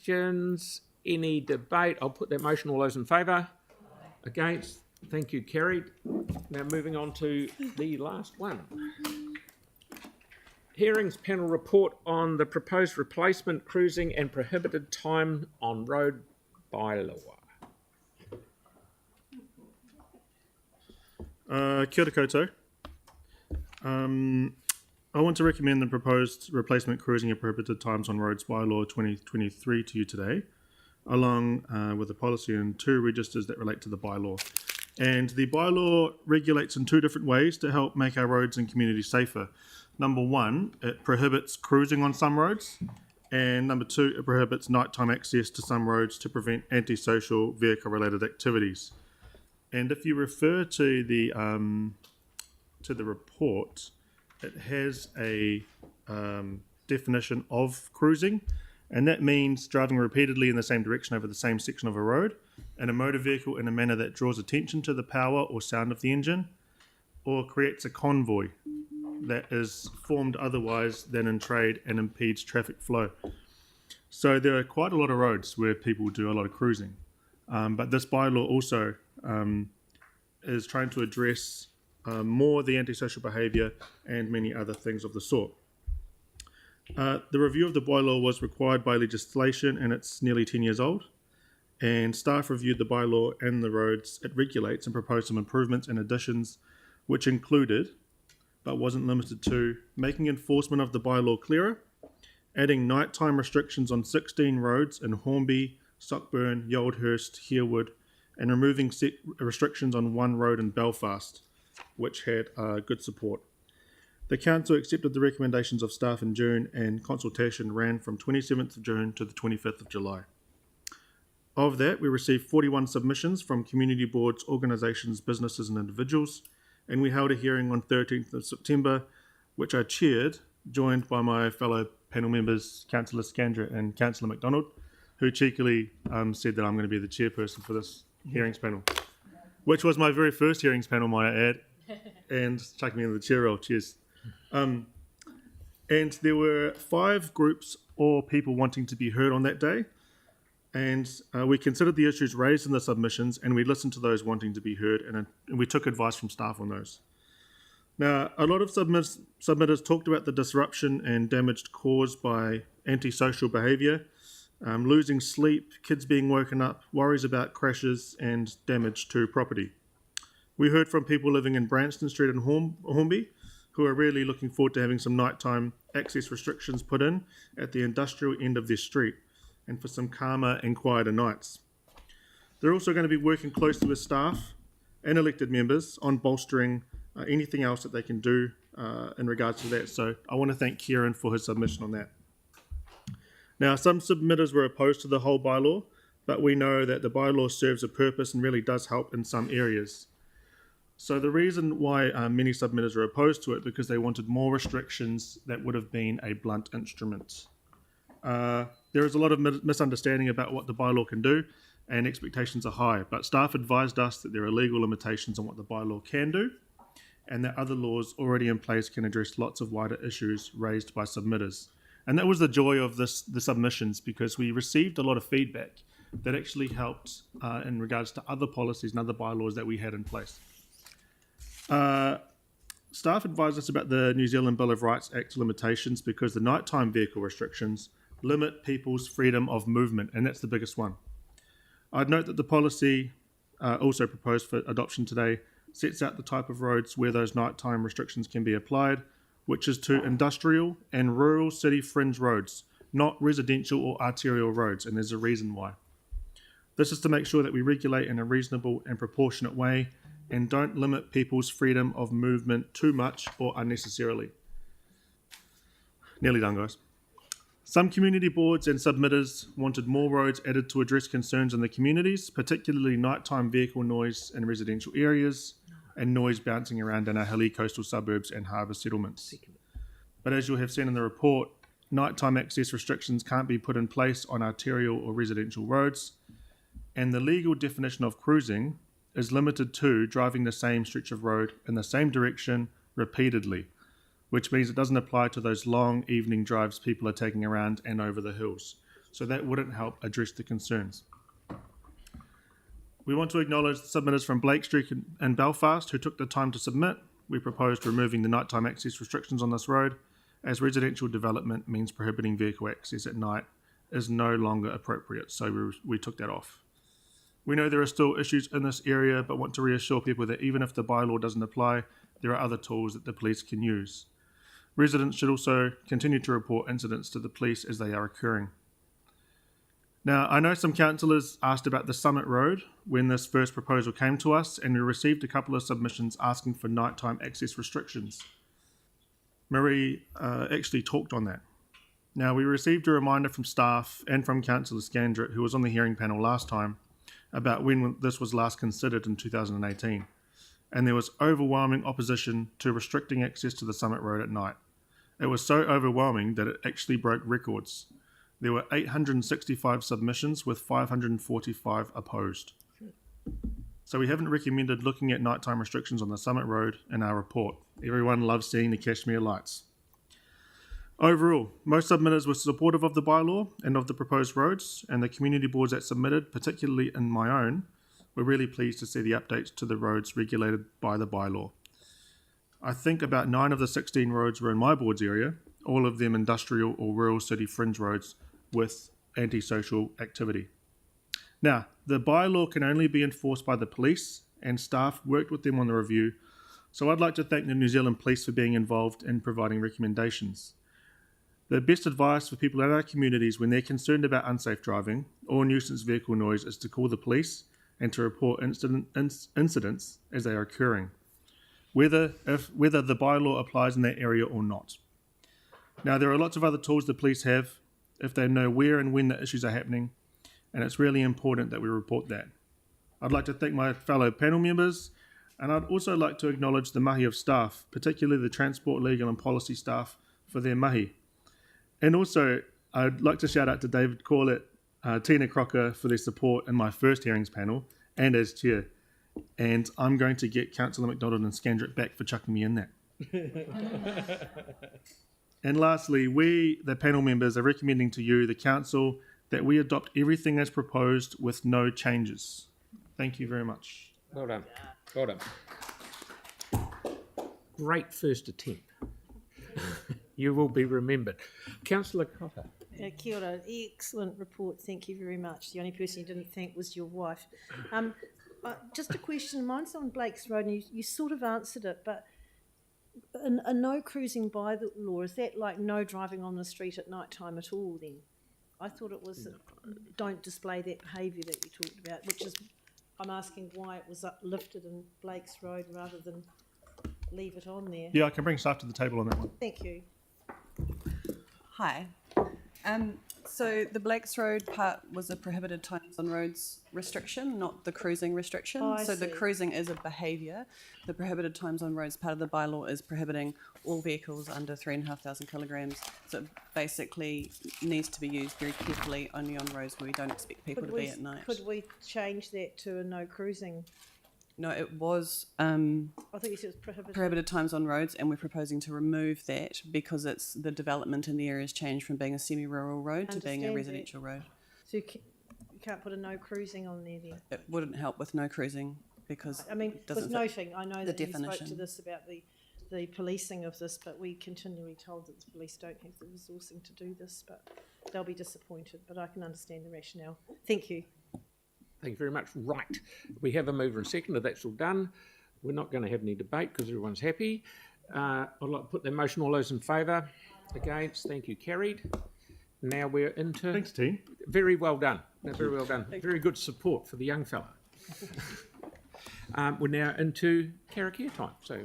Questions? Any debate? I'll put that motion. All those in favour? Against? Thank you, carried. Now moving on to the last one. Hearings panel report on the proposed replacement cruising and prohibited time on road bylaw. Kia ora koutou. I want to recommend the proposed replacement cruising and prohibited times on roads bylaw 2023 to you today, along with a policy and 2 registers that relate to the bylaw. And the bylaw regulates in 2 different ways to help make our roads and communities safer. Number 1, it prohibits cruising on some roads, and number 2, it prohibits nighttime access to some roads to prevent antisocial vehicle-related activities. And if you refer to the report, it has a definition of cruising, and that means driving repeatedly in the same direction over the same section of a road in a motor vehicle in a manner that draws attention to the power or sound of the engine, or creates a convoy that is formed otherwise than in trade and impedes traffic flow. So there are quite a lot of roads where people do a lot of cruising, but this bylaw also is trying to address more the antisocial behaviour and many other things of the sort. The review of the bylaw was required by legislation, and it's nearly 10 years old. And staff reviewed the bylaw and the roads it regulates and proposed some improvements and additions, which included, but wasn't limited to, making enforcement of the bylaw clearer, adding nighttime restrictions on 16 roads in Hornby, Stockburn, Yoldhurst, Herwood, and removing set restrictions on 1 road in Belfast, which had good support. The Council accepted the recommendations of staff in June, and consultation ran from 27th of June to the 25th of July. Of that, we received 41 submissions from community boards, organisations, businesses and individuals, and we held a hearing on 13th of September, which I chaired, joined by my fellow panel members, Councillor Scandra and Councillor MacDonald, who cheekily said that I'm going to be the chairperson for this hearings panel, which was my very first hearings panel, might I add, and chucking me in the chair role. Cheers. And there were 5 groups or people wanting to be heard on that day, and we considered the issues raised in the submissions, and we listened to those wanting to be heard, and we took advice from staff on those. Now, a lot of submitters talked about the disruption and damage caused by antisocial behaviour, losing sleep, kids being woken up, worries about crashes and damage to property. We heard from people living in Branston Street and Hornby, who are really looking forward to having some nighttime access restrictions put in at the industrial end of their street, and for some calmer and quieter nights. They're also going to be working closely with staff and elected members on bolstering anything else that they can do in regards to that. So I want to thank Kieran for his submission on that. Now, some submitters were opposed to the whole bylaw, but we know that the bylaw serves a purpose and really does help in some areas. So the reason why many submitters are opposed to it, because they wanted more restrictions that would have been a blunt instrument. There is a lot of misunderstanding about what the bylaw can do, and expectations are high, but staff advised us that there are legal limitations on what the bylaw can do, and that other laws already in place can address lots of wider issues raised by submitters. And that was the joy of the submissions, because we received a lot of feedback that actually helped in regards to other policies and other bylaws that we had in place. Staff advised us about the New Zealand Bill of Rights Act limitations, because the nighttime vehicle restrictions limit people's freedom of movement, and that's the biggest one. I'd note that the policy also proposed for adoption today sets out the type of roads where those nighttime restrictions can be applied, which is to industrial and rural city fringe roads, not residential or arterial roads, and there's a reason why. This is to make sure that we regulate in a reasonable and proportionate way and don't limit people's freedom of movement too much or unnecessarily. Nearly done, guys. Some community boards and submitters wanted more roads added to address concerns in the communities, particularly nighttime vehicle noise in residential areas and noise bouncing around in our hilly coastal suburbs and harbour settlements. But as you'll have seen in the report, nighttime access restrictions can't be put in place on arterial or residential roads, and the legal definition of cruising is limited to driving the same stretch of road in the same direction repeatedly, which means it doesn't apply to those long evening drives people are taking around and over the hills. so that wouldn't help address the concerns. We want to acknowledge the submitters from Blake Street and Belfast who took the time to submit. We proposed removing the nighttime access restrictions on this road, as residential development means prohibiting vehicle access at night is no longer appropriate, so we took that off. We know there are still issues in this area, but want to reassure people that even if the bylaw doesn't apply, there are other tools that the police can use. Residents should also continue to report incidents to the police as they are occurring. Now, I know some councillors asked about the Summit Road when this first proposal came to us, and we received a couple of submissions asking for nighttime access restrictions. Marie actually talked on that. Now, we received a reminder from staff and from Councillor Scandrett, who was on the hearing panel last time, about when this was last considered in 2018. And there was overwhelming opposition to restricting access to the Summit Road at night. It was so overwhelming that it actually broke records. There were 865 submissions with 545 opposed. So we haven't recommended looking at nighttime restrictions on the Summit Road in our report. Everyone loves seeing the Cashmere lights. Overall, most submitters were supportive of the bylaw and of the proposed roads, and the community boards that submitted, particularly in my own, were really pleased to see the updates to the roads regulated by the bylaw. I think about 9 of the 16 roads were in my board's area, all of them industrial or rural city fringe roads with antisocial activity. Now, the bylaw can only be enforced by the police, and staff worked with them on the review, so I'd like to thank the New Zealand Police for being involved in providing recommendations. The best advice for people in our communities when they're concerned about unsafe driving or nuisance vehicle noise is to call the police and to report incidents as they are occurring, whether the bylaw applies in that area or not. Now, there are lots of other tools the police have if they know where and when the issues are happening, and it's really important that we report that. I'd like to thank my fellow panel members, and I'd also like to acknowledge the mahi of staff, particularly the Transport, Legal and Policy staff, for their mahi. And also, I'd like to shout out to David Corlett, Tina Crocker for their support in my first hearings panel and as chair. And I'm going to get Councillor McDonald and Scandrett back for chucking me in that. And lastly, we, the panel members, are recommending to you, the council, that we adopt everything as proposed with no changes. Thank you very much. Well done. Well done. Great first attempt. You will be remembered. Councillor Cotter. Kia ora. Excellent report. Thank you very much. The only person you didn't thank was your wife. Just a question. Mine's on Blake's Road, and you sort of answered it, but a no cruising by the law, is that like no driving on the street at night time at all then? I thought it was don't display that behaviour that you talked about, which is, I'm asking why it was lifted in Blake's Road rather than leave it on there. Yeah, I can bring staff to the table on that one. Thank you. Hi. So the Blakes Road part was a prohibited times on roads restriction, not the cruising restriction. Oh, I so the see. cruising is a behaviour. The prohibited times on roads part of the bylaw is prohibiting all vehicles under 3,500 kilograms. So it basically needs to be used very carefully only on roads where we don't expect people to be at night. Could we change that to a no cruising? No, it was I think you said it was prohibited. prohibited times on roads, and we're proposing to remove that because it's the development in the area has changed from being a semi-rural road to being a Understand that. residential road. So you can't put a no cruising on there then? It wouldn't help with no cruising because I mean, it doesn't with fit. noting, I know the that you spoke to definition. this about the policing of this, but we continually told that the police don't have the resourcing to do this, but they'll be disappointed, but I can understand the rationale. Thank you. Thank you very much. Right. We have a mover and seconder. That's all done. We're not going to have any debate because everyone's happy. I'd like to put the motion. All those in favour? Against? Thank you. Carried. Now we're into... Thanks, team. Very well done. Very well done. Very good support for the young fella. We're now into karakia time. So